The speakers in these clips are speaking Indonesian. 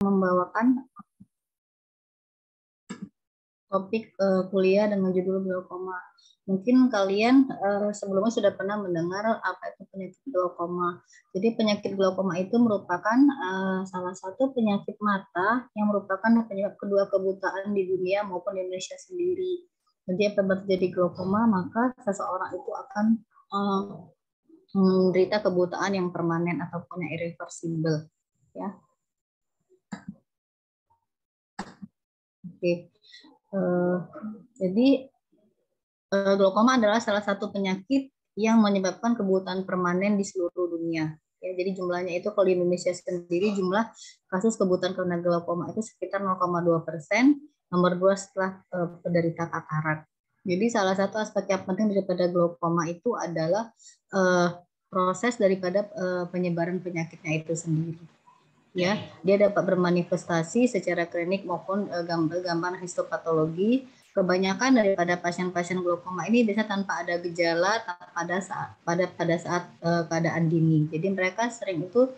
membawakan topik kuliah dengan judul glaukoma. Mungkin kalian sebelumnya sudah pernah mendengar apa itu penyakit glaukoma. Jadi penyakit glaukoma itu merupakan salah satu penyakit mata yang merupakan penyebab kedua kebutaan di dunia maupun di Indonesia sendiri. Jadi apabila terjadi glaukoma, maka seseorang itu akan menderita kebutaan yang permanen ataupun yang irreversible. Ya. Oke. Jadi glaukoma adalah salah satu penyakit yang menyebabkan kebutaan permanen di seluruh dunia. Ya, jadi jumlahnya itu kalau di Indonesia sendiri jumlah kasus kebutaan karena glaukoma itu sekitar 0,2%, nomor 2 setelah penderita katarak. Jadi salah satu aspek yang penting daripada glaukoma itu adalah proses daripada penyebaran penyakitnya itu sendiri. Ya, dia dapat bermanifestasi secara klinik maupun gambaran histopatologi. Kebanyakan daripada pasien-pasien glaukoma ini bisa tanpa ada gejala pada saat keadaan dini. Jadi mereka sering itu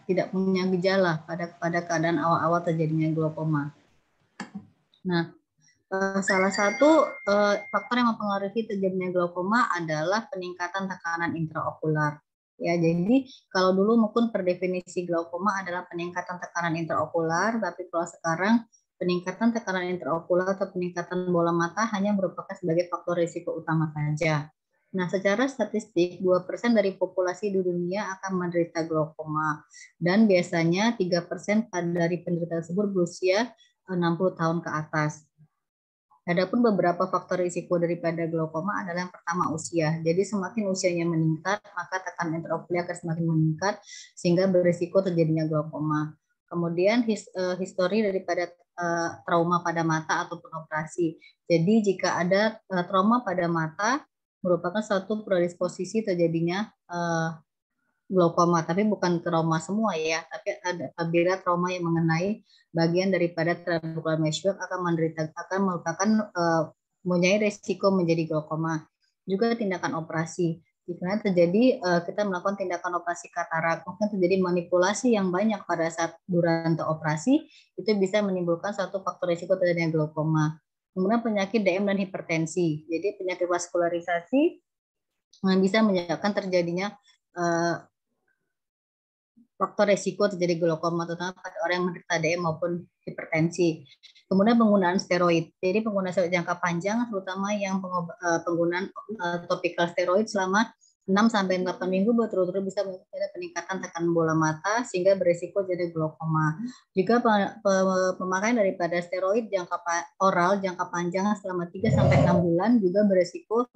tidak punya gejala pada keadaan awal-awal terjadinya glaukoma. Nah, salah satu faktor yang mempengaruhi terjadinya glaukoma adalah peningkatan tekanan intraokular. Ya, jadi kalau dulu mungkin per definisi glaukoma adalah peningkatan tekanan intraokular, tapi kalau sekarang peningkatan tekanan intraokular atau peningkatan bola mata hanya merupakan sebagai faktor risiko utama saja. Nah, secara statistik 2% dari populasi di dunia akan menderita glaukoma dan biasanya 3% dari penderita tersebut berusia 60 tahun ke atas. Adapun beberapa faktor risiko daripada glaukoma adalah yang pertama usia. Jadi semakin usianya meningkat, maka tekanan intraokular akan semakin meningkat sehingga berisiko terjadinya glaukoma. Kemudian histori daripada trauma pada mata ataupun operasi. Jadi jika ada trauma pada mata merupakan suatu predisposisi terjadinya glaukoma, tapi bukan trauma semua ya, tapi ada apabila trauma yang mengenai bagian daripada trabecular meshwork akan merupakan mempunyai resiko menjadi glaukoma. Juga tindakan operasi. Jika terjadi kita melakukan tindakan operasi katarak, mungkin terjadi manipulasi yang banyak pada saat durante operasi, itu bisa menimbulkan suatu faktor risiko terjadinya glaukoma. Kemudian penyakit DM dan hipertensi. Jadi penyakit vaskularisasi bisa menyebabkan terjadinya faktor resiko terjadi glaukoma terutama pada orang yang menderita DM maupun hipertensi. Kemudian penggunaan steroid. Jadi penggunaan steroid jangka panjang terutama yang penggunaan topikal steroid selama 6-8 minggu berturut-turut bisa menyebabkan peningkatan tekanan bola mata sehingga berisiko jadi glaukoma. Juga pemakaian daripada steroid oral jangka panjang selama 3-6 bulan juga berisiko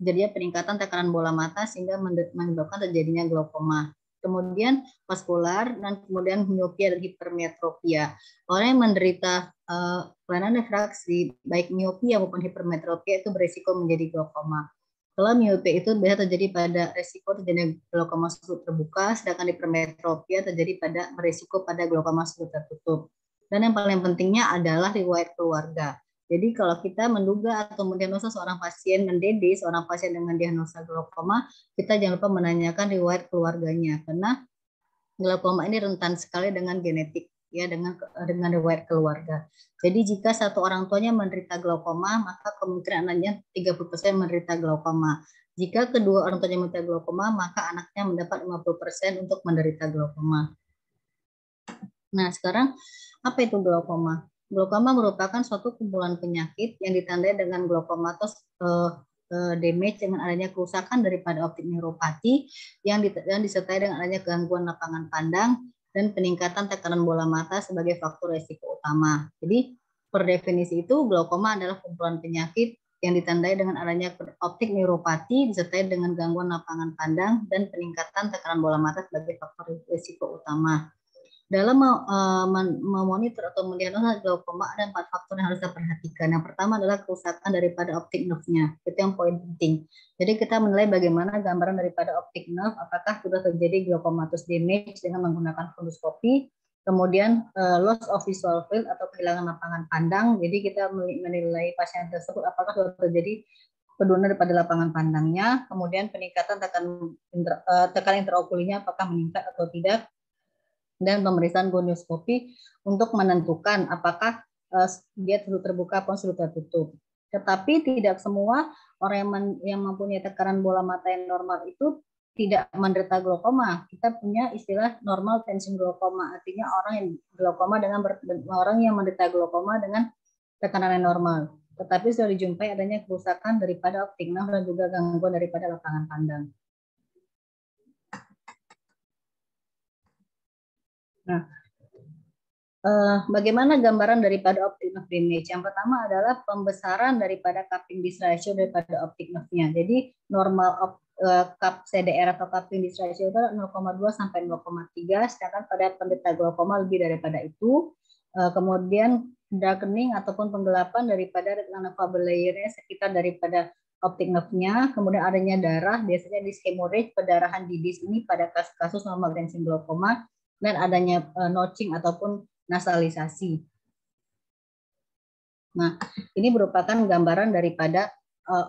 terjadinya peningkatan tekanan bola mata sehingga menyebabkan terjadinya glaukoma. Kemudian vaskular dan kemudian miopia dan hipermetropia. Orang yang menderita kelainan refraksi baik miopia maupun hipermetropia itu berisiko menjadi glaukoma. Kalau miopia itu biasa terjadi pada resiko terjadinya glaukoma sudut terbuka, sedangkan hipermetropia terjadi pada berisiko pada glaukoma sudut tertutup. Dan yang paling pentingnya adalah riwayat keluarga. Jadi kalau kita menduga atau mendiagnosa seorang pasien seorang pasien dengan diagnosa glaukoma, kita jangan lupa menanyakan riwayat keluarganya karena glaukoma ini rentan sekali dengan genetik ya dengan riwayat keluarga. Jadi jika satu orang tuanya menderita glaukoma, maka kemungkinan anaknya 30% menderita glaukoma. Jika kedua orang tuanya menderita glaukoma, maka anaknya mendapat 50% untuk menderita glaukoma. Nah, sekarang apa itu glaukoma? Glaukoma merupakan suatu kumpulan penyakit yang ditandai dengan glaukomatos damage dengan adanya kerusakan daripada optik neuropati yang disertai dengan adanya gangguan lapangan pandang dan peningkatan tekanan bola mata sebagai faktor risiko utama. Jadi per definisi itu glaukoma adalah kumpulan penyakit yang ditandai dengan adanya optik neuropati disertai dengan gangguan lapangan pandang dan peningkatan tekanan bola mata sebagai faktor risiko utama. Dalam memonitor atau mendiagnosa glaukoma ada 4 faktor yang harus kita perhatikan. Yang pertama adalah kerusakan daripada optik nerve-nya. Itu yang poin penting. Jadi kita menilai bagaimana gambaran daripada optik nerve, apakah sudah terjadi glaucomatous damage dengan menggunakan fundoskopi, kemudian loss of visual field atau kehilangan lapangan pandang. Jadi kita menilai pasien tersebut apakah sudah terjadi penurunan daripada lapangan pandangnya, kemudian peningkatan tekanan intraokulinya apakah meningkat atau tidak. dan pemeriksaan gonioskopi untuk menentukan apakah dia terbuka atau sudah tertutup. Tetapi tidak semua orang yang mempunyai tekanan bola mata yang normal itu tidak menderita glaukoma. Kita punya istilah normal tension glaukoma, artinya orang yang menderita glaukoma dengan tekanan yang normal. Tetapi sudah dijumpai adanya kerusakan daripada optik nerve dan juga gangguan daripada lapangan pandang. Nah, bagaimana gambaran daripada optic nerve damage? Yang pertama adalah pembesaran daripada cupping disc ratio daripada optic nerve-nya. Jadi normal cup CDR atau cupping disc ratio itu 0,2 sampai 0,3, sedangkan pada penderita glaukoma lebih daripada itu. Kemudian darkening ataupun penggelapan daripada retinal fiber layer-nya sekitar daripada optic nerve-nya, kemudian adanya darah, biasanya disc hemorrhage, pendarahan di disc ini pada kasus normal tension glaukoma, dan adanya notching ataupun nasalisasi. Nah, ini merupakan gambaran daripada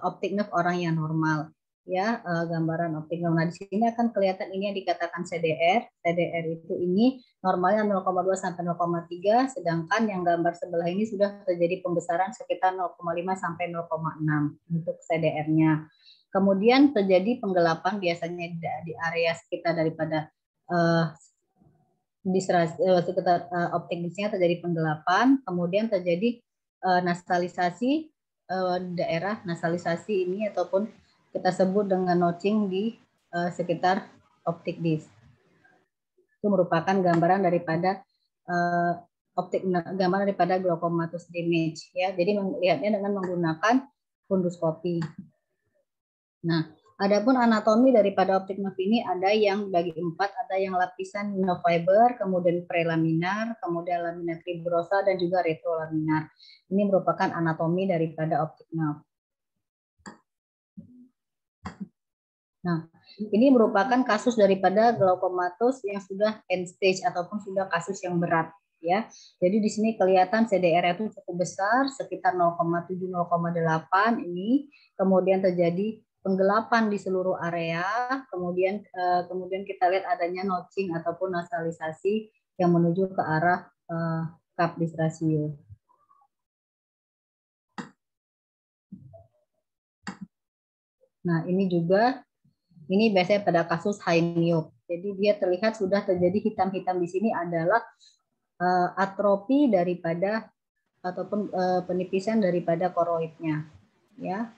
optic nerve orang yang normal. Ya, gambaran optic nerve. Nah, di sini akan kelihatan ini yang dikatakan CDR. CDR itu ini normalnya 0,2 sampai 0,3, sedangkan yang gambar sebelah ini sudah terjadi pembesaran sekitar 0,5 sampai 0,6 untuk CDR-nya. Kemudian terjadi penggelapan biasanya di area sekitar daripada di sekitar optik discnya terjadi penggelapan, kemudian terjadi nasalisasi daerah nasalisasi ini ataupun kita sebut dengan notching di sekitar optik disc. Itu merupakan gambaran daripada gambaran daripada glaucomatous damage ya. Jadi melihatnya dengan menggunakan fundoskopi. Nah, adapun anatomi daripada optic nerve ini ada yang bagi 4, ada yang lapisan nerve fiber, kemudian prelaminar, kemudian laminar fibrosa, dan juga retrolaminar. Ini merupakan anatomi daripada optic nerve. Nah, ini merupakan kasus daripada glaucomatous yang sudah end stage ataupun sudah kasus yang berat ya. Jadi di sini kelihatan CDR itu cukup besar sekitar 0,7-0,8 ini, kemudian terjadi penggelapan di seluruh area, kemudian kita lihat adanya notching ataupun nasalisasi yang menuju ke arah cup disc ratio. Nah, ini biasanya pada kasus high myope. Jadi dia terlihat sudah terjadi hitam-hitam di sini adalah atrofi daripada ataupun penipisan daripada koroidnya, ya.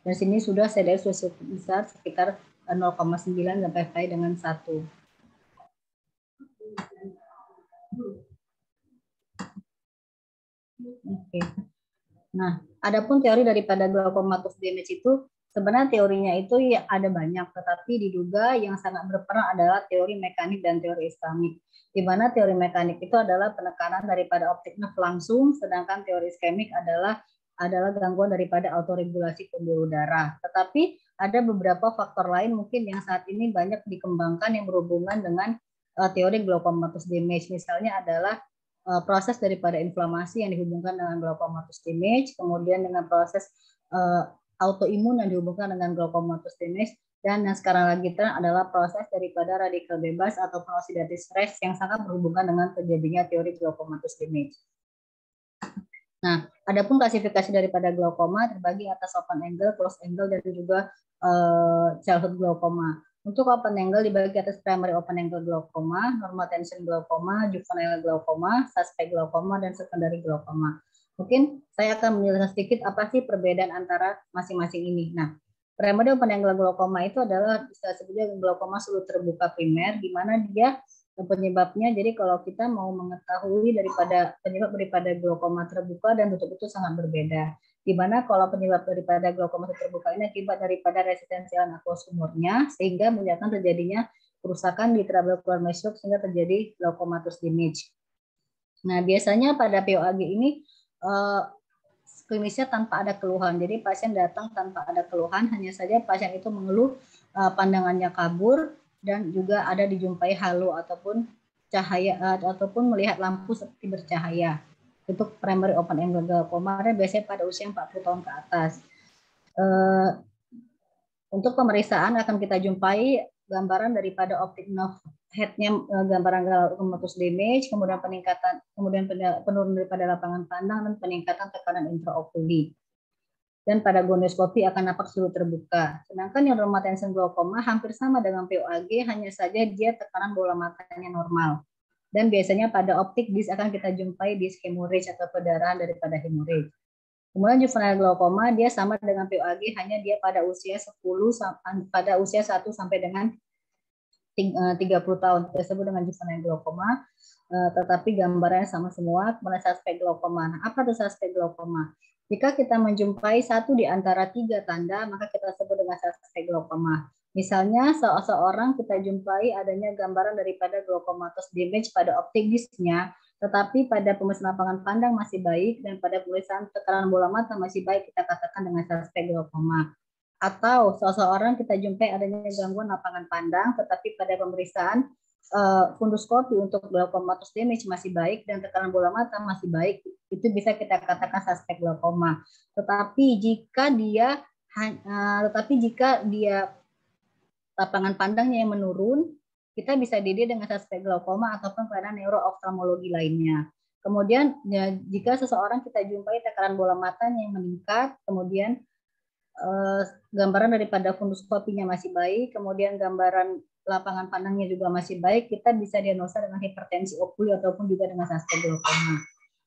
Dan sini sudah CDR sudah besar sekitar 0,9 sampai dengan 1. Oke. Nah, adapun teori daripada glaucomatous damage itu sebenarnya teorinya itu ya ada banyak, tetapi diduga yang sangat berperan adalah teori mekanik dan teori iskemik. Di mana teori mekanik itu adalah penekanan daripada optic nerve langsung, sedangkan teori iskemik adalah gangguan daripada autoregulasi pembuluh darah. Tetapi ada beberapa faktor lain mungkin yang saat ini banyak dikembangkan yang berhubungan dengan teori glaucomatous damage. Misalnya adalah proses daripada inflamasi yang dihubungkan dengan glaucomatous damage, kemudian dengan proses autoimun yang dihubungkan dengan glaucomatous damage, dan yang sekarang lagi tren adalah proses daripada radikal bebas atau oxidative stress yang sangat berhubungan dengan terjadinya teori glaucomatous damage. Nah, adapun klasifikasi daripada glaukoma terbagi atas open angle, close angle, dan juga childhood glaukoma. Untuk open angle dibagi atas primary open angle glaukoma, normal tension glaukoma, juvenile glaukoma, suspect glaukoma, dan secondary glaukoma. Mungkin saya akan menjelaskan sedikit apa sih perbedaan antara masing-masing ini. Nah, primary open angle glaukoma itu adalah bisa sebutnya glaukoma sudut terbuka primer, di mana dia penyebabnya. Jadi kalau kita mau mengetahui daripada penyebab daripada glaukoma terbuka dan tutup itu sangat berbeda. Di mana kalau penyebab daripada glaukoma terbuka ini akibat daripada resistensial aqueous humornya sehingga menyebabkan terjadinya kerusakan di trabecular meshock sehingga terjadi glaucomatous damage. Nah, biasanya pada POAG ini klinisnya tanpa ada keluhan. Jadi pasien datang tanpa ada keluhan, hanya saja pasien itu mengeluh pandangannya kabur dan juga ada dijumpai halo ataupun cahaya ataupun melihat lampu seperti bercahaya. Untuk primary open angle glaukoma biasanya pada usia 40 tahun ke atas. Untuk pemeriksaan akan kita jumpai gambaran daripada optic nerve headnya gambaran glaucomatous damage, kemudian penurunan daripada lapangan pandang dan peningkatan tekanan intraokuli. Dan pada gonioskopi akan nampak sudut terbuka. Sedangkan yang normal tension glaukoma hampir sama dengan POAG, hanya saja dia tekanan bola matanya normal. Dan biasanya pada optik dis akan kita jumpai disk hemorrhage atau perdarahan daripada hemorrhage. Kemudian juvenile glaukoma dia sama dengan POAG, hanya dia pada usia 1 sampai dengan 30 tahun tersebut dengan juvenile glaukoma, tetapi gambarnya sama semua. Kemudian suspek glaukoma. Nah, apa itu suspek glaukoma? Jika kita menjumpai satu di antara 3 tanda, maka kita sebut dengan suspek glaukoma. Misalnya, seseorang kita jumpai adanya gambaran daripada glaucomatous damage pada optik disknya, tetapi pada pemeriksaan lapangan pandang masih baik, dan pada pemeriksaan tekanan bola mata masih baik, kita katakan dengan suspek glaukoma. Atau seseorang kita jumpai adanya gangguan lapangan pandang, tetapi pada pemeriksaan fundoskopi untuk glaucomatous damage masih baik dan tekanan bola mata masih baik, itu bisa kita katakan suspek glaukoma. Tetapi jika dia lapangan pandangnya yang menurun, kita bisa dididik dengan suspek glaukoma ataupun kelainan neurooftalmologi lainnya. Kemudian jika seseorang kita jumpai tekanan bola matanya yang meningkat, kemudian gambaran daripada fundoskopinya masih baik, kemudian gambaran lapangan pandangnya juga masih baik, kita bisa diagnosa dengan hipertensi okuli ataupun juga dengan suspek glaukoma.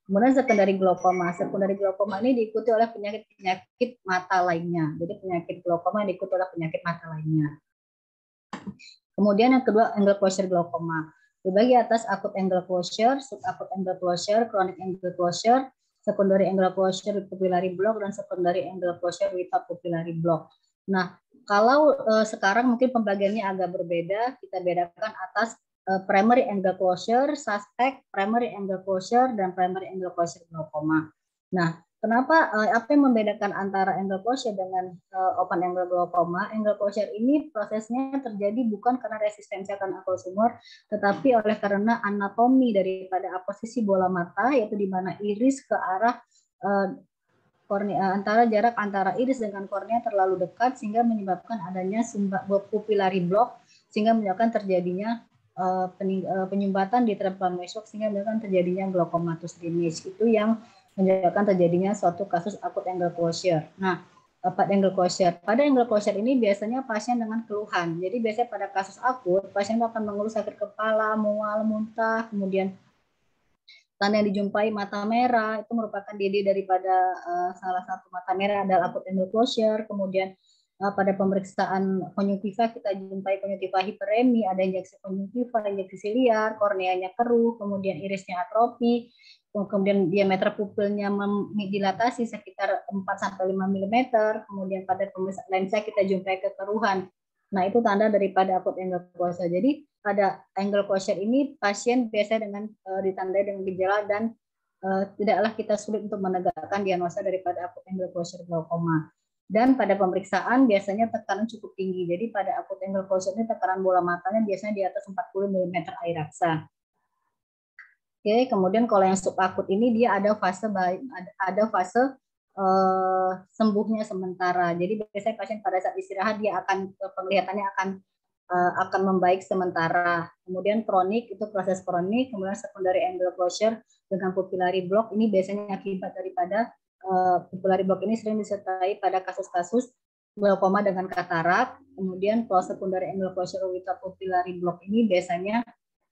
Kemudian sekundari glaukoma. Sekundari glaukoma ini diikuti oleh penyakit mata lainnya. Jadi penyakit glaukoma diikuti oleh penyakit mata lainnya. Kemudian yang kedua, angle closure glaukoma. Dibagi atas acute angle closure, subacute angle closure, chronic angle closure, secondary angle closure with pupillary block, dan secondary angle closure without pupillary block. Nah, kalau sekarang mungkin pembagiannya agak berbeda, kita bedakan atas primary angle closure, suspect, primary angle closure, dan primary angle closure glaukoma. Nah, kenapa? Apa yang membedakan antara angle closure dengan open angle glaukoma? Angle closure ini prosesnya terjadi bukan karena resistensi akan aqueous humor, tetapi oleh karena anatomi daripada posisi bola mata, yaitu di mana iris ke arah kornea, jarak antara iris dengan kornea terlalu dekat sehingga menyebabkan adanya pupillary block, sehingga menyebabkan terjadinya penyumbatan di traplan mesok, sehingga menyebabkan terjadinya glaucomatous damage. Itu yang menyebabkan terjadinya suatu kasus acute angle closure. Nah, pada angle closure ini biasanya pasien dengan keluhan. Jadi biasanya pada kasus akut, pasien akan mengeluh sakit kepala, mual, muntah, kemudian tanda yang dijumpai mata merah, itu merupakan DD daripada salah satu mata merah adalah acute angle closure. Kemudian pada pemeriksaan konjungtiva kita jumpai konjungtiva hiperemi, ada injeksi konjungtiva, injeksi siliar, korneanya keruh, kemudian irisnya atrofi, kemudian diameter pupilnya dilatasi sekitar 4-5 mm, kemudian pada pemeriksaan lensa kita jumpai kekeruhan. Nah, itu tanda daripada acute angle closure. Jadi pada angle closure ini pasien biasanya dengan ditandai dengan gejala dan tidaklah kita sulit untuk menegakkan diagnosa daripada acute angle closure glaukoma. Dan pada pemeriksaan biasanya tekanan cukup tinggi. Jadi pada acute angle closure ini tekanan bola matanya biasanya di atas 40 mm air raksa. Oke, kemudian kalau yang subakut ini dia ada fase sembuhnya sementara. Jadi biasanya pasien pada saat istirahat dia akan penglihatannya akan membaik sementara. Kemudian kronik itu proses kronik, kemudian secondary angle closure dengan pupillary block ini biasanya akibat daripada pupillary block ini sering disertai pada kasus-kasus glaukoma dengan katarak. Kemudian kalau secondary angle closure without pupillary block ini biasanya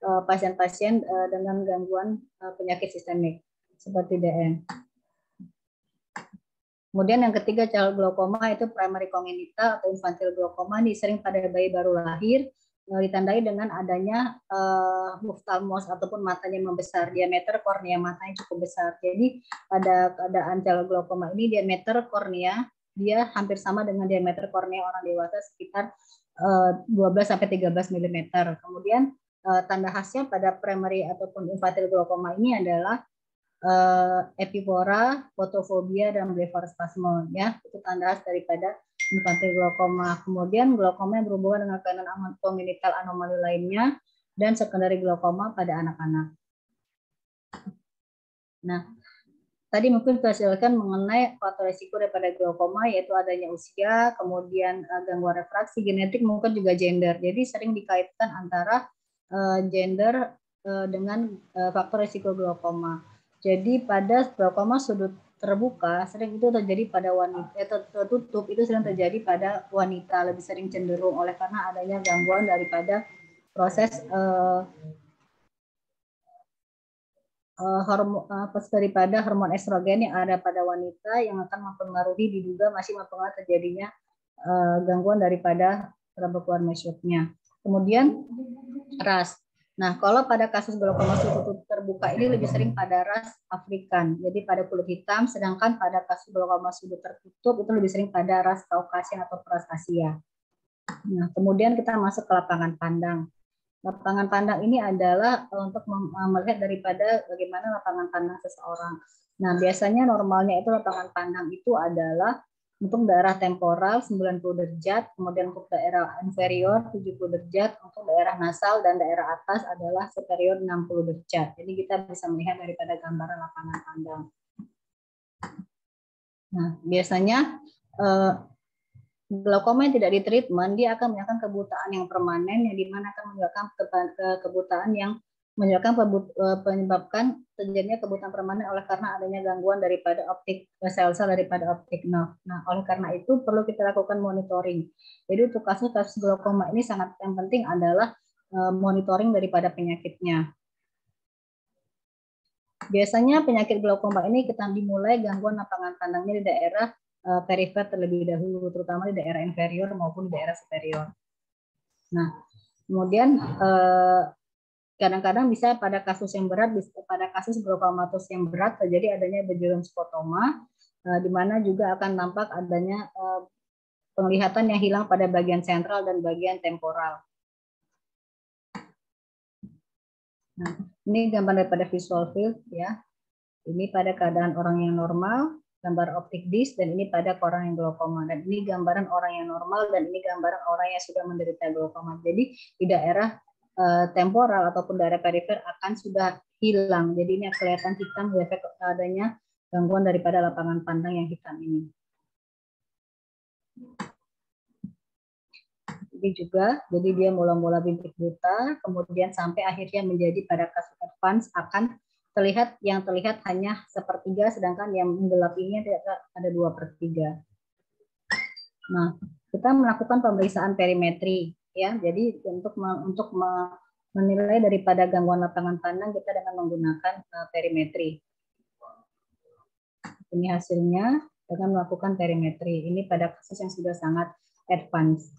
pasien-pasien dengan gangguan penyakit sistemik seperti DM. Kemudian yang ketiga calon glaukoma itu primary congenital atau infantile glaukoma, ini sering pada bayi baru lahir, ditandai dengan adanya ophthalmos ataupun matanya membesar, diameter kornea matanya cukup besar. Jadi pada keadaan calon glaukoma ini diameter kornea dia hampir sama dengan diameter kornea orang dewasa sekitar 12-13 mm. Kemudian tanda khasnya pada primary ataupun infantile glaukoma ini adalah epipora, fotofobia, dan blefarospasme. Ya, itu tanda khas daripada infantile glaukoma. Kemudian glaukoma yang berhubungan dengan kelainan congenital anomali lainnya dan secondary glaukoma pada anak-anak. Nah, tadi mungkin saya jelaskan mengenai faktor risiko daripada glaukoma, yaitu adanya usia, kemudian gangguan refraksi, genetik, mungkin juga gender. Jadi sering dikaitkan antara gender dengan faktor risiko glaukoma. Jadi pada glaukoma sudut terbuka sering itu terjadi pada wanita, tertutup itu sering terjadi pada wanita, lebih sering cenderung oleh karena adanya gangguan daripada proses daripada hormon estrogen yang ada pada wanita yang akan mempengaruhi, diduga masih mempengaruhi terjadinya gangguan daripada trabecular myxoidnya. Kemudian ras. Nah, kalau pada kasus glaukoma sudut terbuka ini lebih sering pada ras Afrikan, jadi pada kulit hitam, sedangkan pada kasus glaukoma sudut tertutup itu lebih sering pada ras Kaukasian atau ras Asia. Nah, kemudian kita masuk ke lapangan pandang. Lapangan pandang ini adalah untuk melihat daripada bagaimana lapangan pandang seseorang. Nah, biasanya normalnya itu lapangan pandang itu adalah untuk daerah temporal 90 derajat, kemudian untuk daerah inferior 70 derajat, untuk daerah nasal dan daerah atas adalah superior 60 derajat. Jadi kita bisa melihat daripada gambaran lapangan pandang. Nah, biasanya glaukoma yang tidak ditreatment, dia akan menyebabkan kebutaan yang permanen, yang dimana akan menyebabkan kebutaan yang menyebabkan terjadinya kebutaan permanen oleh karena adanya gangguan daripada optik sel-sel daripada optik nerve. Nah, oleh karena itu perlu kita lakukan monitoring. Jadi untuk kasus-kasus glaukoma ini sangat yang penting adalah monitoring daripada penyakitnya. Biasanya penyakit glaukoma ini kita dimulai gangguan lapangan pandangnya di daerah perifer terlebih dahulu, terutama di daerah inferior maupun di daerah superior. Nah, kemudian kadang-kadang bisa pada kasus yang berat, pada kasus glaukomatus yang berat terjadi adanya benjolan skotoma, di mana juga akan nampak adanya penglihatan yang hilang pada bagian sentral dan bagian temporal. Nah, ini gambar daripada visual field ya. Ini pada keadaan orang yang normal, gambar optik disc, dan ini pada orang yang glaukoma. Dan ini gambaran orang yang normal, dan ini gambaran orang yang sudah menderita glaukoma. Jadi di daerah temporal ataupun daerah perifer akan sudah hilang. Jadi ini kelihatan hitam efek adanya gangguan daripada lapangan pandang yang hitam ini. Jadi juga, jadi dia mula-mula bintik buta, kemudian sampai akhirnya menjadi pada kasus advance akan terlihat hanya sepertiga, sedangkan yang menggelap ini ada 2/3. Nah, kita melakukan pemeriksaan perimetri ya. Jadi untuk menilai daripada gangguan lapangan pandang kita dengan menggunakan perimetri. Ini hasilnya dengan melakukan perimetri. Ini pada kasus yang sudah sangat advance.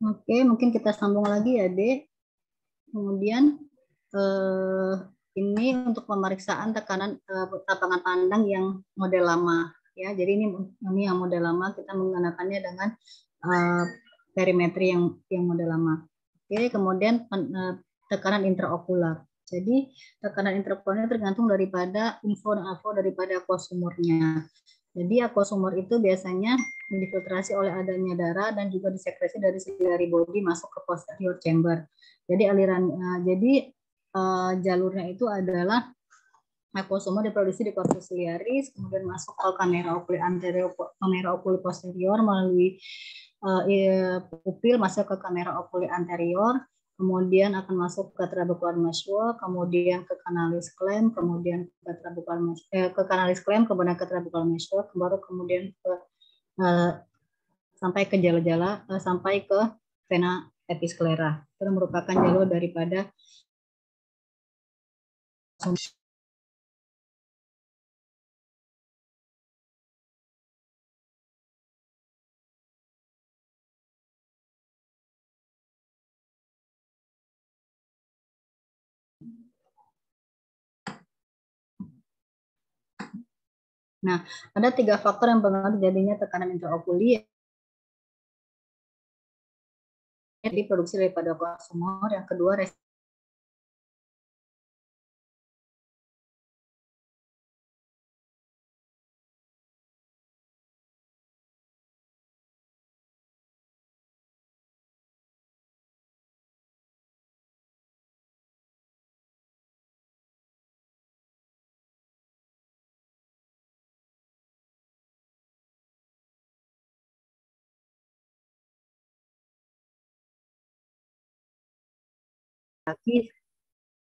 Oke, mungkin kita sambung lagi ya, Dek. Kemudian ini untuk pemeriksaan tekanan lapangan pandang yang model lama ya. Jadi ini yang model lama, kita menggunakannya dengan perimetri yang model lama. Oke, kemudian tekanan intraokular. Jadi tekanan intraokular tergantung daripada info dan outflow daripada aquasumurnya. Jadi aquasumur itu biasanya difiltrasi oleh adanya darah dan juga disekresi dari ciliary body masuk ke posterior chamber. Jadi jalurnya itu adalah aquasumur diproduksi di corpus ciliaris, kemudian masuk ke kamera oculi anterior, kamera oculi posterior melalui pupil masuk ke kamera oculi anterior, kemudian akan masuk ke trabecular meshwork, kemudian ke kanalis clamp, kemudian ke trabecular ke kanalis clamp, kemudian ke trabecular meshwork, baru kemudian ke sampai ke jala-jala sampai ke vena episclera. Itu merupakan jalur daripada Nah, ada 3 faktor yang mempengaruhi terjadinya tekanan intraokuler. Jadi produksi daripada konsumor, yang kedua laki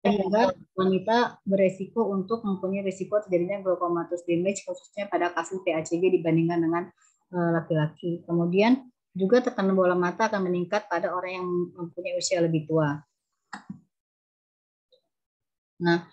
sehingga wanita beresiko untuk mempunyai risiko terjadinya glaucomatous damage khususnya pada kasus PACG dibandingkan dengan laki-laki. Kemudian juga tekanan bola mata akan meningkat pada orang yang mempunyai usia lebih tua. Nah,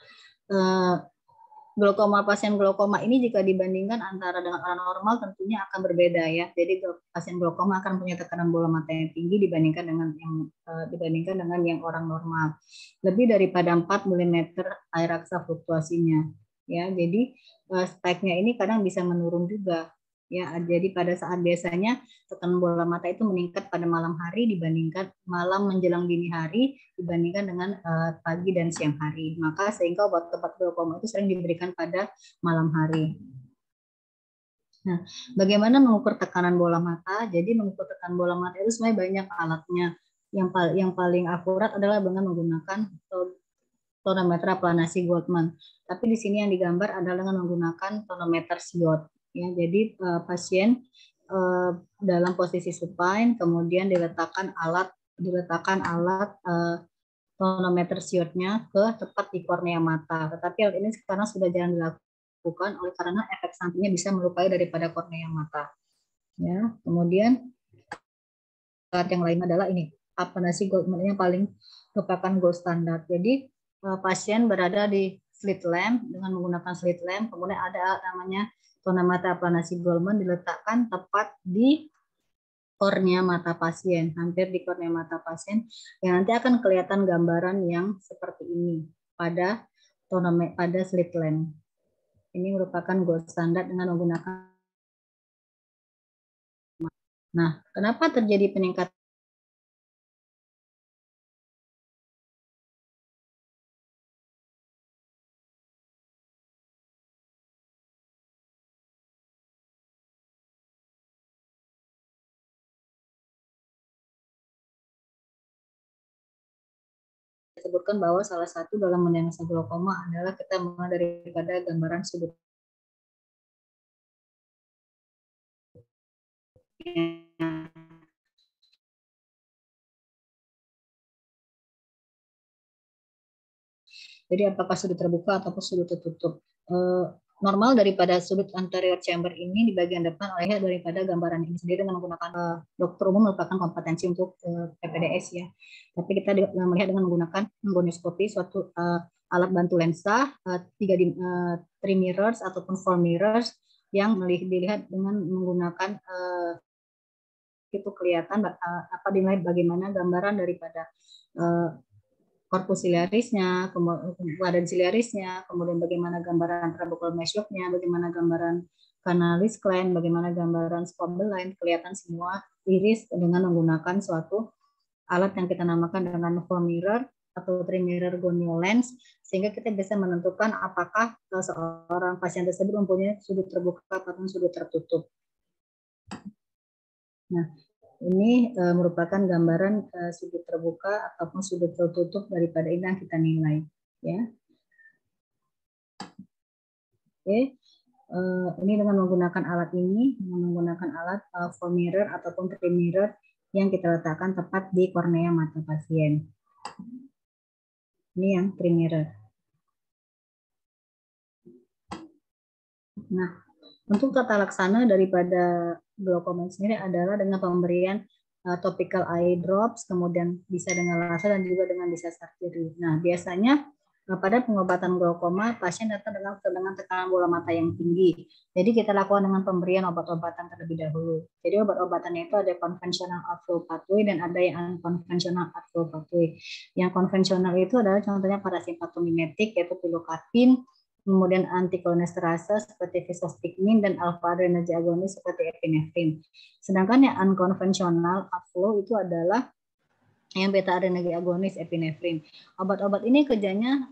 pasien glaukoma ini jika dibandingkan antara dengan orang normal tentunya akan berbeda ya. Jadi pasien glaukoma akan punya tekanan bola mata yang tinggi dibandingkan dengan yang orang normal. Lebih daripada 4 mm air raksa fluktuasinya. Ya, jadi spike-nya ini kadang bisa menurun juga. Ya, jadi pada saat biasanya tekanan bola mata itu meningkat pada malam hari dibandingkan malam menjelang dini hari dibandingkan dengan pagi dan siang hari. Maka sehingga obat-obat glaukoma itu sering diberikan pada malam hari. Nah, bagaimana mengukur tekanan bola mata? Jadi mengukur tekanan bola mata itu sebenarnya banyak alatnya. Yang paling akurat adalah dengan menggunakan tonometer aplanasi Goldman. Tapi di sini yang digambar adalah dengan menggunakan tonometer SIOT. Ya, jadi pasien dalam posisi supine, kemudian diletakkan alat tonometer SIOT-nya ke tepat di kornea mata. Tetapi hal ini sekarang sudah jarang dilakukan oleh karena efek sampingnya bisa melukai daripada kornea mata. Ya, kemudian alat yang lain adalah ini aplanasi Goldman yang paling merupakan gold standar. Jadi pasien berada di slit lamp dengan menggunakan slit lamp, kemudian ada namanya tonometer aplanasi Goldman diletakkan tepat di kornea mata pasien, hampir di kornea mata pasien, yang nanti akan kelihatan gambaran yang seperti ini pada slit lamp. Ini merupakan gold standar dengan menggunakan. Nah, kenapa terjadi peningkatan? Sebutkan bahwa salah satu dalam mendiagnosa glaukoma adalah kita mulai daripada gambaran sudut. Jadi apakah sudut terbuka ataupun sudut tertutup. Normal daripada sudut anterior chamber ini di bagian depan oleh daripada gambaran ini sendiri dengan menggunakan dokter umum merupakan kompetensi untuk PPDS ya. Tapi kita melihat dengan menggunakan goniskopi suatu alat bantu lensa 3 mirrors ataupun 4 mirrors yang dilihat dengan menggunakan itu kelihatan apa dinilai bagaimana gambaran daripada korpus ciliarisnya, kemudian ciliarisnya, kemudian bagaimana gambaran trabecular mesh-nya, bagaimana gambaran kanalis klein, bagaimana gambaran squamble line, kelihatan semua iris dengan menggunakan suatu alat yang kita namakan dengan 4 mirror atau 3 mirror gonio lens, sehingga kita bisa menentukan apakah seorang pasien tersebut mempunyai sudut terbuka atau sudut tertutup. Nah, ini merupakan gambaran sudut terbuka ataupun sudut tertutup daripada ini yang kita nilai, ya. Oke, ini dengan menggunakan alat ini, dengan menggunakan alat 4 mirror ataupun 3 mirror yang kita letakkan tepat di kornea mata pasien. Ini yang 3 mirror. Nah, untuk tata laksana daripada glaukoma sendiri adalah dengan pemberian topical eye drops, kemudian bisa dengan laser dan juga dengan bisa surgery. Nah, biasanya pada pengobatan glaukoma pasien datang dengan tekanan bola mata yang tinggi. Jadi kita lakukan dengan pemberian obat-obatan terlebih dahulu. Jadi obat-obatannya itu ada konvensional outflow pathway dan ada yang unconventional outflow pathway. Yang konvensional itu adalah contohnya parasimpatomimetik yaitu pilocarpine, kemudian antikolinesterase seperti visostigmin, dan alpha-adrenergic agonis seperti epinefrin. Sedangkan yang unkonvensional outflow itu adalah yang beta-adrenergic agonis epinefrin. Obat-obat ini kerjanya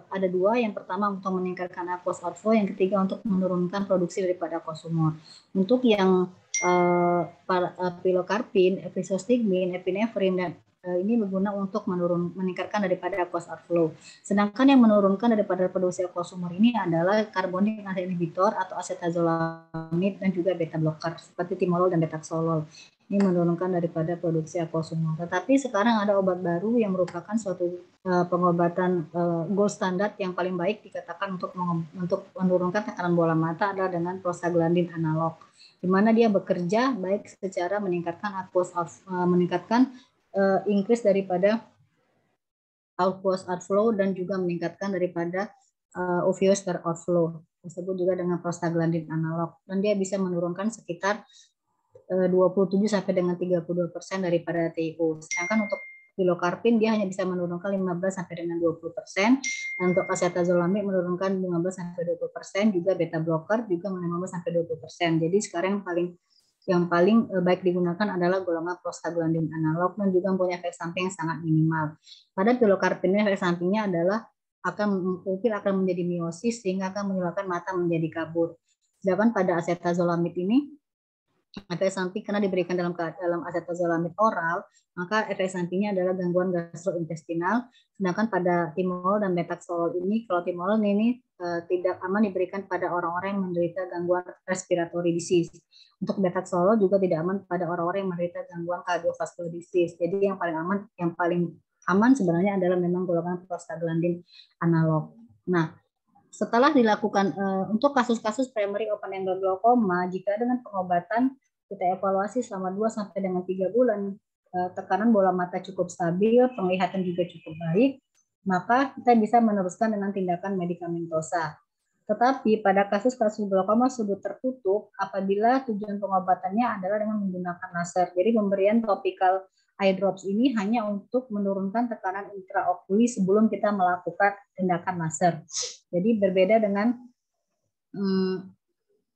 ada dua. Yang pertama untuk meningkatkan aqueous outflow, yang ketiga untuk menurunkan produksi daripada aqueous-humor. Untuk yang pilocarpin, visostigmin, epinefrin, dan ini berguna untuk meningkatkan daripada aqueous outflow. Sedangkan yang menurunkan daripada produksi aqueous-humor ini adalah carbonic acid inhibitor atau acetazolamid dan juga beta blocker seperti timolol dan betaxolol. Ini menurunkan daripada produksi aqueous-humor. Tetapi sekarang ada obat baru yang merupakan suatu pengobatan gold standard yang paling baik dikatakan untuk menurunkan tekanan bola mata adalah dengan prostaglandin analog, di mana dia bekerja baik secara meningkatkan meningkatkan increase daripada aqueous outflow dan juga meningkatkan daripada oviosphere outflow, disebut juga dengan prostaglandin analog, dan dia bisa menurunkan sekitar 27 sampai dengan 32% daripada TiO. Sedangkan untuk pilocarpin dia hanya bisa menurunkan 15 sampai dengan 20%. Untuk acetazolamid menurunkan 15 sampai 20%, juga beta blocker juga 15 sampai 20%. Jadi sekarang yang paling baik digunakan adalah golongan prostaglandin analog dan juga mempunyai efek samping yang sangat minimal. Pada pilocarpin efek sampingnya adalah pupil akan menjadi miosis sehingga akan menyebabkan mata menjadi kabur. Sedangkan pada acetazolamid ini efek samping karena diberikan dalam acetazolamid oral, maka efek sampingnya adalah gangguan gastrointestinal. Sedangkan pada timolol dan betaxolol ini, kalau timolol ini tidak aman diberikan pada orang-orang yang menderita gangguan respiratory disease. Untuk betaxolol juga tidak aman pada orang-orang yang menderita gangguan cardiovascular disease. Jadi yang paling aman sebenarnya adalah memang golongan prostaglandin analog. Nah, setelah dilakukan untuk kasus-kasus primary open angle glaucoma, jika dengan pengobatan kita evaluasi selama 2 sampai dengan 3 bulan, tekanan bola mata cukup stabil, penglihatan juga cukup baik, maka kita bisa meneruskan dengan tindakan medikamentosa. Tetapi pada kasus-kasus glaukoma sudut tertutup, apabila tujuan pengobatannya adalah dengan menggunakan laser, jadi pemberian topical eye drops ini hanya untuk menurunkan tekanan intraokuli sebelum kita melakukan tindakan laser. Jadi berbeda dengan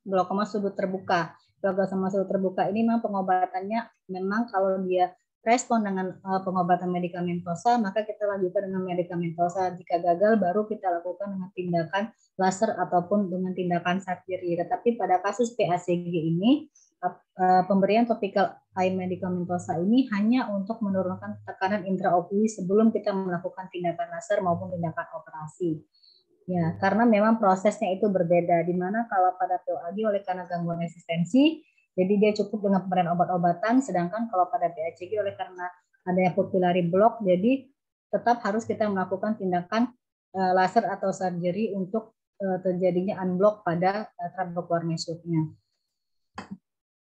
glaukoma sudut terbuka. Glaukoma sudut terbuka ini memang pengobatannya memang kalau dia respon dengan pengobatan medikamentosa, maka kita lanjutkan dengan medikamentosa. Jika gagal, baru kita lakukan dengan tindakan laser ataupun dengan tindakan surgery. Tetapi pada kasus PACG ini, pemberian topical eye medikamentosa ini hanya untuk menurunkan tekanan intraokuli sebelum kita melakukan tindakan laser maupun tindakan operasi. Ya, karena memang prosesnya itu berbeda, di mana kalau pada POAG oleh karena gangguan resistensi, jadi dia cukup dengan pemberian obat-obatan, sedangkan kalau pada PACG oleh karena adanya pupillary block, jadi tetap harus kita melakukan tindakan laser atau surgery untuk terjadinya unblock pada trabecular mesoidnya.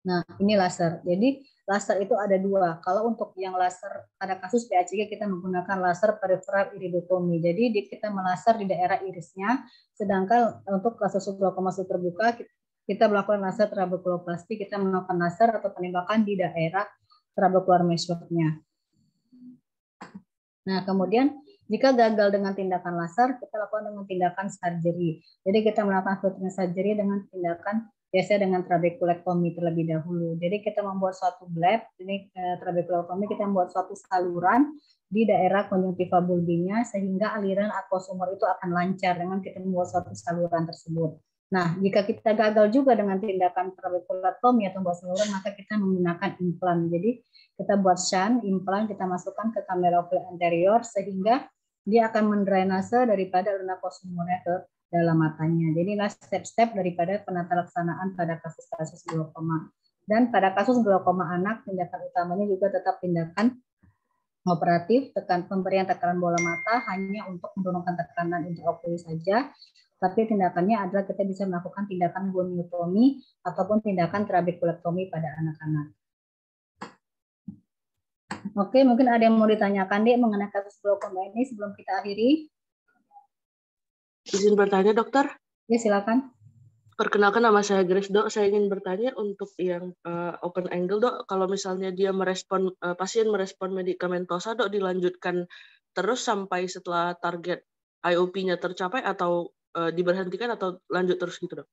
Nah, ini laser. Jadi laser itu ada dua. Kalau untuk yang laser pada kasus PACG kita menggunakan laser peripheral iridotomi. Jadi kita melaser di daerah irisnya. Sedangkan untuk kasus glaukoma terbuka kita melakukan laser trabekuloplasti, kita melakukan laser atau penembakan di daerah trabecular mesoidnya. Nah, kemudian jika gagal dengan tindakan laser, kita lakukan dengan tindakan surgery. Jadi kita melakukan filtering surgery dengan tindakan biasanya dengan trabekulektomi terlebih dahulu. Jadi kita membuat suatu bleb, ini trabekulektomi kita membuat suatu saluran di daerah konjungtiva bulbinya sehingga aliran aqueous humor itu akan lancar dengan kita membuat suatu saluran tersebut. Nah, jika kita gagal juga dengan tindakan trabekulektomi atau membuat saluran, maka kita menggunakan implan. Jadi kita buat shunt, implan kita masukkan ke kamera anterior sehingga dia akan mendrainase daripada aliran aqueous humornya ke dalam matanya. Jadi inilah step-step daripada penata laksanaan pada kasus-kasus glaukoma. Dan pada kasus glaukoma anak, tindakan utamanya juga tetap tindakan operatif, pemberian tekanan bola mata hanya untuk menurunkan tekanan intraokuli saja. Tapi tindakannya adalah kita bisa melakukan tindakan goniotomi ataupun tindakan trabekulektomi pada anak-anak. Oke, mungkin ada yang mau ditanyakan, Dek, mengenai kasus glaukoma ini sebelum kita akhiri. Izin bertanya, dokter? Ya, silakan. Perkenalkan, nama saya Grace, dok. Saya ingin bertanya untuk yang open angle, dok. Kalau misalnya dia pasien merespon medikamentosa, dok, dilanjutkan terus sampai setelah target IOP-nya tercapai atau diberhentikan atau lanjut terus gitu dok?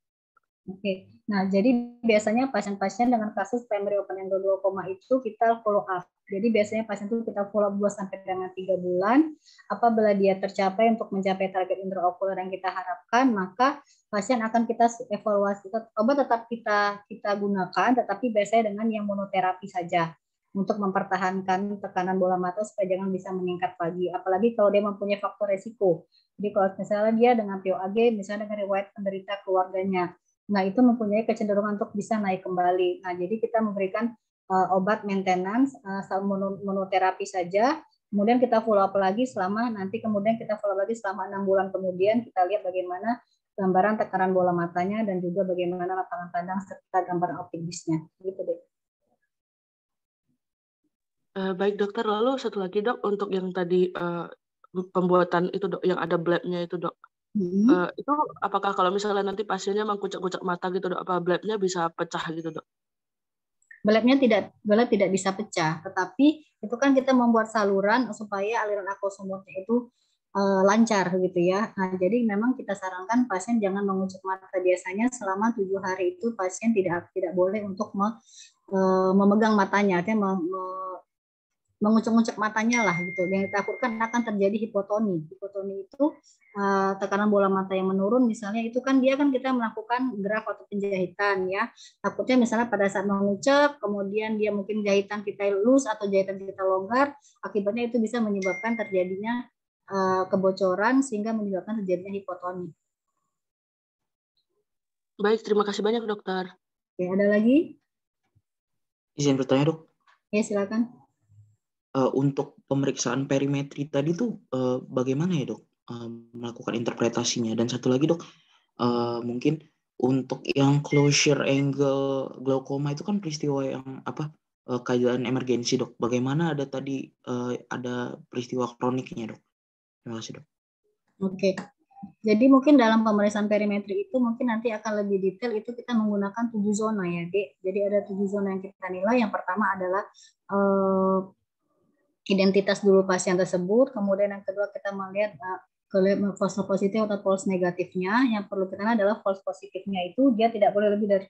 Oke, nah jadi biasanya pasien-pasien dengan kasus primary open angle glaukoma itu kita follow up. Jadi biasanya pasien itu kita follow up 2 sampai dengan 3 bulan. Apabila dia tercapai untuk mencapai target intraokular yang kita harapkan, maka pasien akan kita evaluasi. Obat tetap kita gunakan, tetapi biasanya dengan yang monoterapi saja untuk mempertahankan tekanan bola mata supaya jangan bisa meningkat lagi. Apalagi kalau dia mempunyai faktor resiko. Jadi kalau misalnya dia dengan POAG, misalnya dengan riwayat penderita keluarganya, nah, itu mempunyai kecenderungan untuk bisa naik kembali. Nah, jadi kita memberikan obat maintenance, monoterapi saja. Kemudian kita follow up lagi kemudian kita follow up lagi selama 6 bulan kemudian kita lihat bagaimana gambaran tekanan bola matanya dan juga bagaimana lapangan pandang serta gambaran optimisnya. Gitu deh. Baik dokter, lalu satu lagi dok untuk yang tadi pembuatan itu dok, yang ada blebnya itu dok. Itu apakah kalau misalnya nanti pasiennya mengkucek-kucek mata gitu dok, apa blebnya bisa pecah gitu dok? Beleb tidak bisa pecah, tetapi itu kan kita membuat saluran supaya aliran aqueous smoothnya itu lancar gitu ya. Nah, jadi memang kita sarankan pasien jangan mengucek mata. Biasanya selama 7 hari itu pasien tidak boleh untuk memegang matanya, artinya mengucek-ngucek matanya lah gitu. Yang ditakutkan akan terjadi hipotoni. Hipotoni itu tekanan bola mata yang menurun, misalnya itu kan dia kan kita melakukan graf atau penjahitan ya. Takutnya misalnya pada saat mengucek, kemudian dia mungkin jahitan kita loose atau jahitan kita longgar, akibatnya itu bisa menyebabkan terjadinya kebocoran sehingga menyebabkan terjadinya hipotoni. Baik, terima kasih banyak dokter. Oke, ada lagi? Izin bertanya dok. Ya, silakan. Untuk pemeriksaan perimetri tadi tuh bagaimana ya dok melakukan interpretasinya? Dan satu lagi dok, mungkin untuk yang closure angle glaukoma itu kan peristiwa yang keadaan emergensi dok. Bagaimana ada tadi ada peristiwa kroniknya dok? Terima kasih dok. Oke. Jadi mungkin dalam pemeriksaan perimetri itu mungkin nanti akan lebih detail, itu kita menggunakan 7 zona ya, Dek. Jadi ada 7 zona yang kita nilai. Yang pertama adalah identitas dulu pasien tersebut, kemudian yang kedua kita melihat false positif atau false negatifnya. Yang perlu kita lihat adalah false positifnya itu dia tidak boleh lebih dari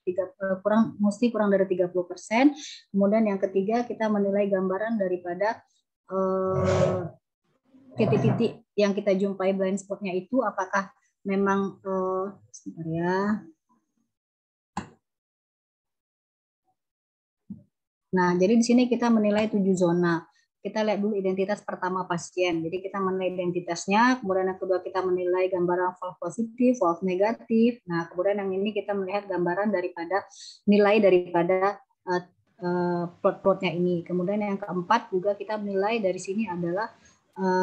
mesti kurang dari 30%. Kemudian yang ketiga kita menilai gambaran daripada titik-titik yang kita jumpai blind spotnya itu apakah memang sebentar ya. Nah, jadi di sini kita menilai 7 zona. Kita lihat dulu identitas pertama pasien. Jadi kita menilai identitasnya, kemudian yang kedua kita menilai gambaran false positif, false negatif. Nah, kemudian yang ini kita melihat gambaran daripada nilai daripada plot-plotnya ini. Kemudian yang keempat juga kita menilai dari sini adalah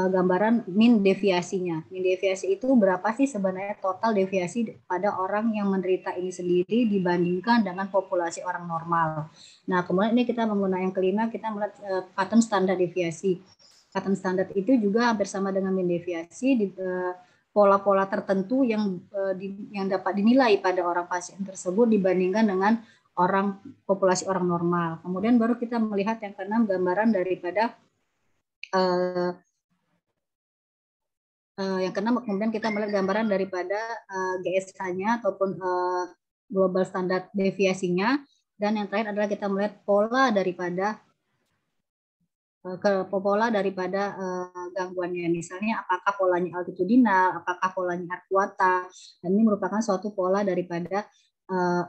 gambaran mean deviasinya. Mean deviasi itu berapa sih sebenarnya total deviasi pada orang yang menderita ini sendiri dibandingkan dengan populasi orang normal. Nah, kemudian ini kita menggunakan yang kelima, kita melihat pattern standar deviasi. Pattern standar itu juga hampir sama dengan mean deviasi di pola-pola tertentu yang dapat dinilai pada orang pasien tersebut dibandingkan dengan populasi orang normal. Kemudian baru kita melihat yang keenam gambaran daripada yang keenam, kemudian kita melihat gambaran daripada GSH-nya ataupun global standard deviasinya, dan yang terakhir adalah kita melihat pola daripada gangguannya, misalnya apakah polanya altitudinal, apakah polanya arcuata, dan ini merupakan suatu pola daripada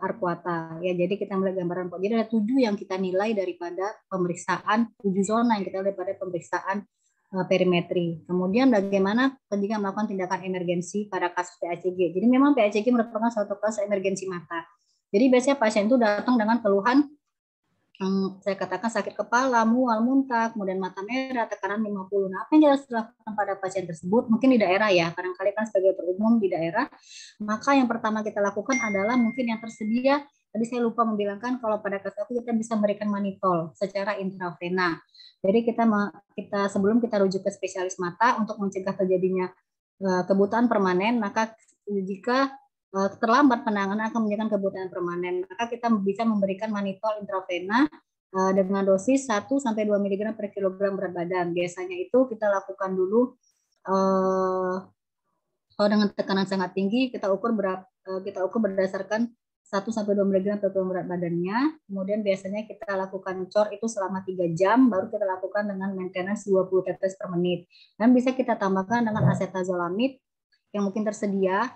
arcuata ya. Jadi kita melihat gambaran, jadi ada 7 yang kita nilai daripada pemeriksaan, 7 zona yang kita lihat daripada pemeriksaan perimetri. Kemudian bagaimana jika melakukan tindakan emergensi pada kasus PACG. Jadi memang PACG merupakan suatu kasus emergensi mata. Jadi biasanya pasien itu datang dengan keluhan saya katakan sakit kepala, mual, muntah, kemudian mata merah, tekanan 50. Nah, apa yang harus dilakukan pada pasien tersebut? Mungkin di daerah ya, barangkali kan sebagai umum di daerah. Maka yang pertama kita lakukan adalah mungkin yang tersedia. Tadi saya lupa membilangkan kalau pada kasus itu kita bisa memberikan manitol secara intravena. Jadi kita sebelum kita rujuk ke spesialis mata untuk mencegah terjadinya kebutaan permanen, maka jika terlambat penanganan akan menyebabkan kebutaan permanen, maka kita bisa memberikan manitol intravena dengan dosis 1-2 mg per kilogram berat badan. Biasanya itu kita lakukan dulu Kalau dengan tekanan sangat tinggi, kita ukur berdasarkan 1-2 mg per kilogram berat badannya. Kemudian biasanya kita lakukan cor itu selama 3 jam, baru kita lakukan dengan maintenance 20 tetes per menit. Dan bisa kita tambahkan dengan acetazolamid yang mungkin tersedia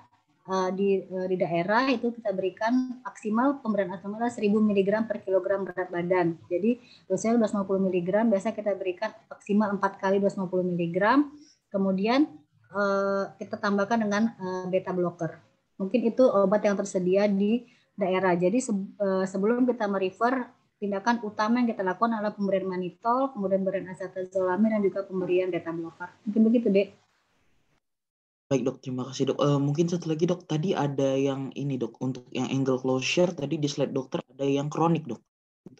di daerah, itu kita berikan maksimal pemberian asam 1000 mg per kilogram berat badan. Jadi dosanya 250 mg, biasa kita berikan maksimal 4 kali 250 mg. Kemudian kita tambahkan dengan beta blocker. Mungkin itu obat yang tersedia di daerah. Jadi sebelum kita merefer, tindakan utama yang kita lakukan adalah pemberian mannitol, kemudian pemberian acetazolamid, dan juga pemberian beta blocker. Mungkin begitu, Dek. Baik dok, terima kasih dok. Mungkin satu lagi dok, tadi ada yang ini dok, untuk yang angle closure tadi di slide dokter ada yang kronik dok.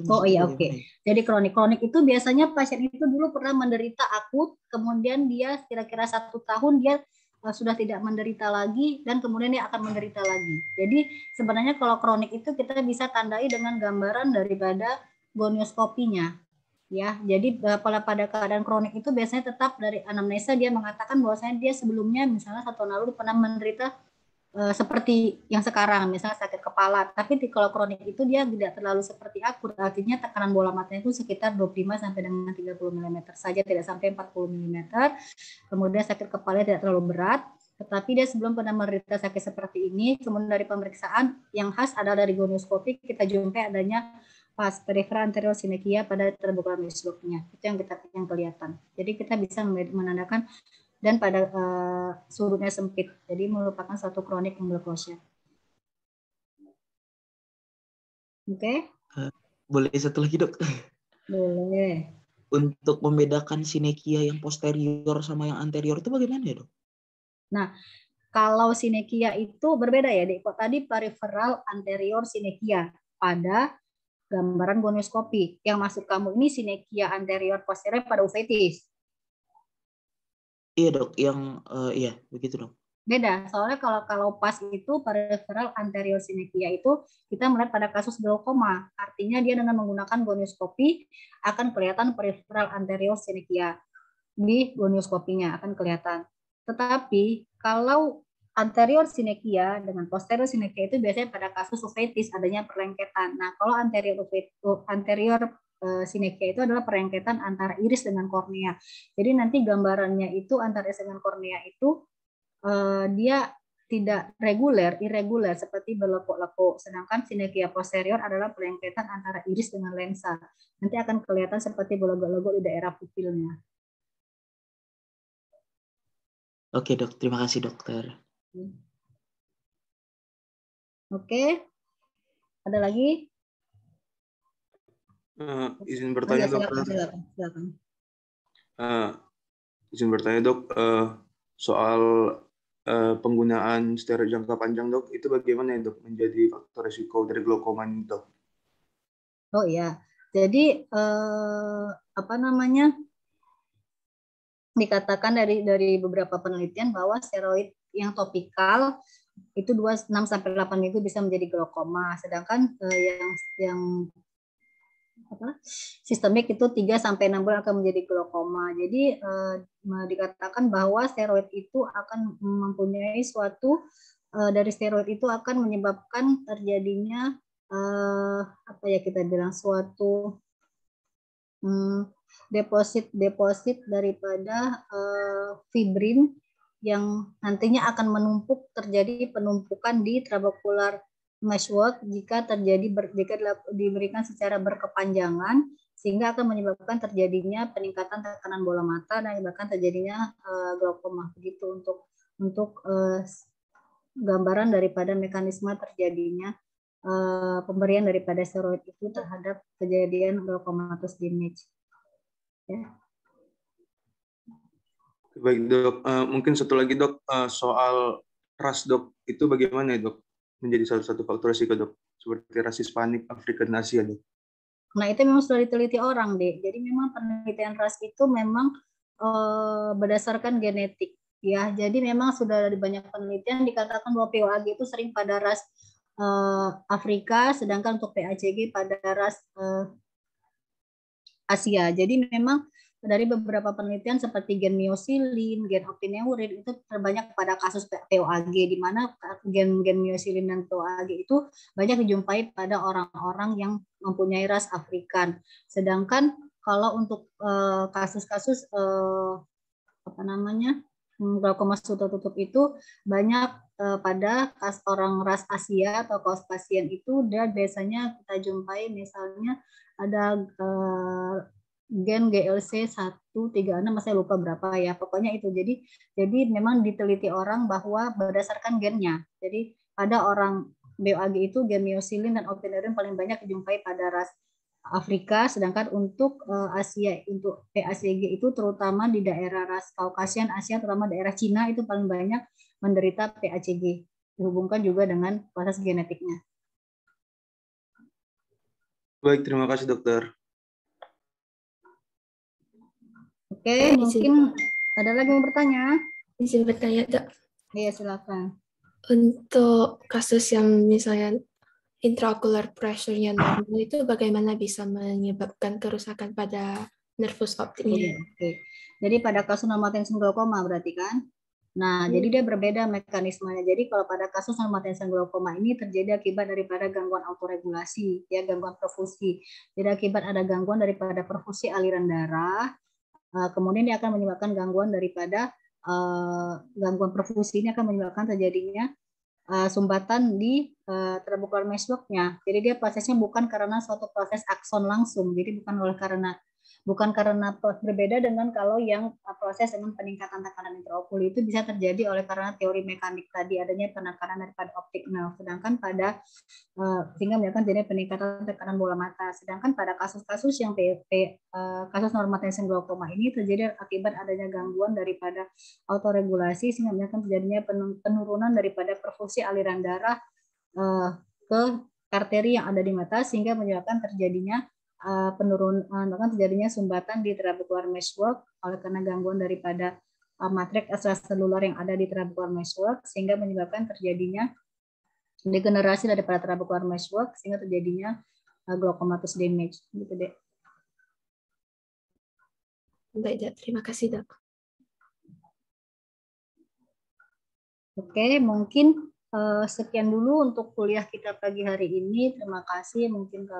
Oh iya, oke. Jadi kronik itu biasanya pasien itu dulu pernah menderita akut, kemudian dia kira-kira 1 tahun dia sudah tidak menderita lagi, dan kemudian dia akan menderita lagi. Jadi sebenarnya kalau kronik itu kita bisa tandai dengan gambaran daripada gonioskopinya. Ya, jadi pada keadaan kronik itu biasanya tetap dari anamnesa dia mengatakan bahwasanya dia sebelumnya misalnya 1 tahun lalu pernah menderita seperti yang sekarang, misalnya sakit kepala. Tapi kalau kronik itu dia tidak terlalu seperti akut, artinya tekanan bola matanya itu sekitar 25 sampai dengan 30 mm saja, tidak sampai 40 mm. Kemudian sakit kepala tidak terlalu berat, tetapi dia sebelum pernah menderita sakit seperti ini. Kemudian dari pemeriksaan yang khas adalah dari gonioskopi, kita jumpai adanya pas peripheral anterior synechia pada trabecular misloopnya. Itu yang kelihatan. Jadi kita bisa menandakan dan pada surutnya sempit. Jadi merupakan suatu kronik angle closure. Oke? Boleh satu lagi dok? Boleh. Untuk membedakan synechia yang posterior sama yang anterior itu bagaimana ya dok? Nah, kalau synechia itu berbeda ya, Dek. Kok tadi peripheral anterior synechia pada gambaran gonioskopi. Yang maksud kamu ini synechia anterior posterior pada uveitis. Iya dok, yang iya begitu dok. Beda, soalnya kalau pas itu peripheral anterior synechia itu kita melihat pada kasus glaukoma. Artinya dia dengan menggunakan gonioskopi akan kelihatan peripheral anterior synechia. Di gonioskopinya akan kelihatan. Tetapi kalau anterior synechia dengan posterior synechia itu biasanya pada kasus uveitis adanya perlengketan. Nah, kalau anterior synechia itu adalah perlengketan antara iris dengan kornea. Jadi nanti gambarannya itu antara iris dengan kornea itu dia tidak irregular seperti berlekuk-lekuk. Sedangkan synechia posterior adalah perlengketan antara iris dengan lensa. Nanti akan kelihatan seperti bolong-bolong di daerah pupilnya. Oke dok, terima kasih dokter. Oke, ada lagi? Izin bertanya dokter. Silakan. Izin bertanya dok, soal penggunaan steroid jangka panjang dok, itu bagaimana ya dok menjadi faktor risiko dari glaukoma ini dok? Oh iya, jadi dikatakan dari beberapa penelitian bahwa steroid yang topikal itu 6 sampai 8 minggu bisa menjadi glaukoma, sedangkan yang sistemik itu 3 sampai 6 bulan akan menjadi glaukoma. Jadi dikatakan bahwa steroid itu akan mempunyai suatu dari steroid itu akan menyebabkan terjadinya kita bilang suatu deposit daripada fibrin yang nantinya akan menumpuk, terjadi penumpukan di trabecular meshwork jika diberikan secara berkepanjangan, sehingga akan menyebabkan terjadinya peningkatan tekanan bola mata dan bahkan terjadinya glaukoma. Begitu untuk gambaran daripada mekanisme terjadinya pemberian daripada steroid itu terhadap kejadian glaucomatous damage. Ya. Baik dok, mungkin satu lagi dok, soal ras dok, itu bagaimana ya dok? Menjadi salah satu faktor risiko dok, seperti ras Hispanik, Afrika, dan Asia dok. Nah itu memang sudah diteliti orang deh. Jadi memang penelitian ras itu memang berdasarkan genetik. Ya, jadi memang sudah ada banyak penelitian dikatakan bahwa POAG itu sering pada ras Afrika, sedangkan untuk PACG pada ras Asia. Jadi memang dari beberapa penelitian seperti gen miosilin, gen optineurin itu terbanyak pada kasus POAG, di mana gen miosilin dan POAG itu banyak dijumpai pada orang-orang yang mempunyai ras Afrikan. Sedangkan kalau untuk kasus-kasus glaukoma tertutup itu banyak pada orang ras Asia atau Kauskasian itu, dan biasanya kita jumpai misalnya ada gen GLC 136, saya lupa berapa ya, pokoknya itu. Jadi memang diteliti orang bahwa berdasarkan gennya. Jadi pada orang BOAG itu gen miosilin dan optineurin paling banyak dijumpai pada ras Afrika, sedangkan untuk Asia, untuk PACG itu terutama di daerah ras Kaukasian Asia, terutama daerah Cina itu paling banyak menderita PACG, dihubungkan juga dengan proses genetiknya. Baik, terima kasih dokter. Oke, mungkin ada lagi yang bertanya? Izin bertanya, Dok. Iya, silakan. Untuk kasus yang misalnya intraocular pressure-nya normal itu bagaimana bisa menyebabkan kerusakan pada nervus optiknya? Oke. Jadi pada kasus normal-tension glaukoma berarti kan? Nah, jadi dia berbeda mekanismenya. Jadi kalau pada kasus normal-tension glaukoma ini terjadi akibat daripada gangguan autoregulasi, ya, gangguan perfusi. Jadi akibat ada gangguan daripada perfusi aliran darah, kemudian dia akan menyebabkan gangguan daripada gangguan perfusi ini akan menyebabkan terjadinya sumbatan di trabecular meshwork-nya. Jadi dia prosesnya bukan karena suatu proses akson langsung, jadi bukan karena berbeda dengan kalau yang proses dengan peningkatan tekanan intraokular itu bisa terjadi oleh karena teori mekanik tadi, adanya penekanan daripada optic nerve, sedangkan pada sehingga menyebabkan jadi peningkatan tekanan bola mata. Sedangkan pada kasus-kasus yang kasus normal-tension glaukoma ini terjadi akibat adanya gangguan daripada autoregulasi sehingga menyebabkan terjadinya penurunan daripada perfusi aliran darah ke arteri yang ada di mata, sehingga menyebabkan terjadinya bahkan terjadinya sumbatan di trabecular meshwork oleh karena gangguan daripada matriks ekstraselular yang ada di trabecular meshwork, sehingga menyebabkan terjadinya degenerasi daripada trabecular meshwork sehingga terjadinya glaucomatous damage gitu deh. Baik, Dok. Terima kasih, Dok. Oke, mungkin sekian dulu untuk kuliah kita pagi hari ini. Terima kasih. Mungkin kalau